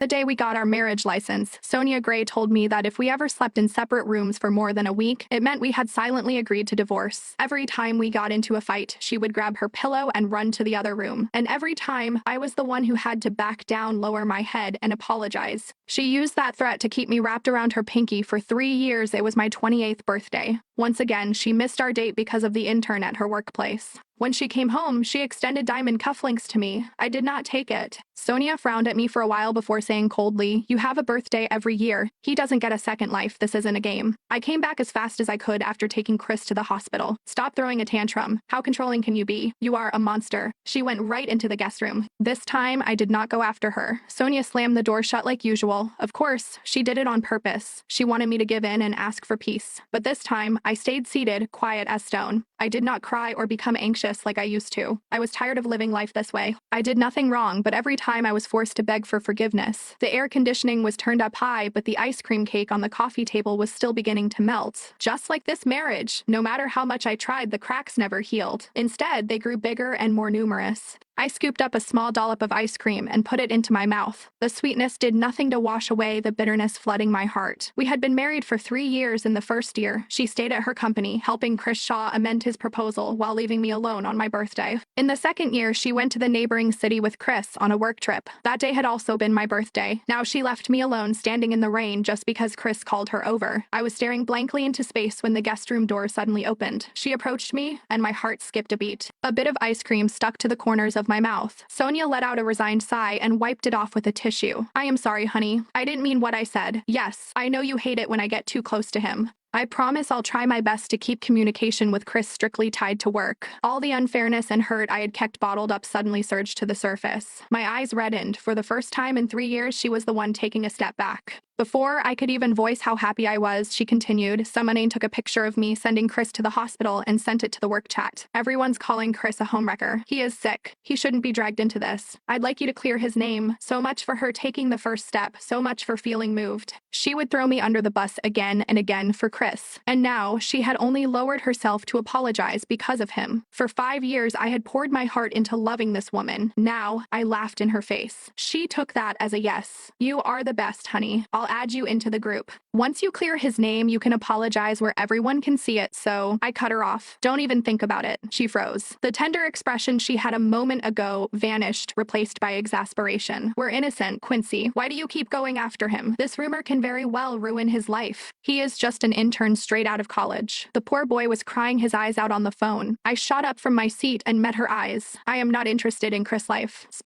The day we got our marriage license, Sonia Gray told me that if we ever slept in separate rooms for more than a week, it meant we had silently agreed to divorce. Every time we got into a fight, she would grab her pillow and run to the other room. And every time, I was the one who had to back down, lower my head, and apologize. She used that threat to keep me wrapped around her pinky for 3 years. It was my 28th birthday. Once again, she missed our date because of the intern at her workplace. When she came home, she extended diamond cufflinks to me. I did not take it. Sonia frowned at me for a while before saying coldly, "You have a birthday every year. He doesn't get a second life. This isn't a game." I came back as fast as I could after taking Chris to the hospital. "Stop throwing a tantrum. How controlling can you be? You are a monster." She went right into the guest room. This time, I did not go after her. Sonia slammed the door shut like usual. Of course, she did it on purpose. She wanted me to give in and ask for peace. But this time, I stayed seated, quiet as stone. I did not cry or become anxious like I used to. I was tired of living life this way. I did nothing wrong, but every time I was forced to beg for forgiveness. The air conditioning was turned up high, but the ice cream cake on the coffee table was still beginning to melt. Just like this marriage, no matter how much I tried, the cracks never healed. Instead, they grew bigger and more numerous. I scooped up a small dollop of ice cream and put it into my mouth. The sweetness did nothing to wash away the bitterness flooding my heart. We had been married for 3 years. In the first year, she stayed at her company, helping Chris Shaw amend his proposal while leaving me alone on my birthday. In the second year, she went to the neighboring city with Chris on a work trip. That day had also been my birthday. Now she left me alone, standing in the rain just because Chris called her over. I was staring blankly into space when the guest room door suddenly opened. She approached me, and my heart skipped a beat. A bit of ice cream stuck to the corners of my mouth. Sonia let out a resigned sigh and wiped it off with a tissue. "I am sorry, honey. I didn't mean what I said. Yes, I know you hate it when I get too close to him. I promise I'll try my best to keep communication with Chris strictly tied to work." All the unfairness and hurt I had kept bottled up suddenly surged to the surface. My eyes reddened. For the first time in 3 years, she was the one taking a step back. Before I could even voice how happy I was, she continued. "Someone took a picture of me sending Chris to the hospital and sent it to the work chat. Everyone's calling Chris a homewrecker. He is sick. He shouldn't be dragged into this. I'd like you to clear his name." So much for her taking the first step, so much for feeling moved. She would throw me under the bus again and again for Chris. And now, she had only lowered herself to apologize because of him. For 5 years, I had poured my heart into loving this woman. Now, I laughed in her face. She took that as a yes. "You are the best, honey. I'll add you into the group. Once you clear his name, you can apologize where everyone can see it." So I cut her off. "Don't even think about it." She froze. The tender expression she had a moment ago vanished, replaced by exasperation. "We're innocent, Quincy. Why do you keep going after him? This rumor can very well ruin his life. He is just an intern straight out of college." The poor boy was crying his eyes out on the phone. I shot up from my seat and met her eyes. "I am not interested in Chris' life.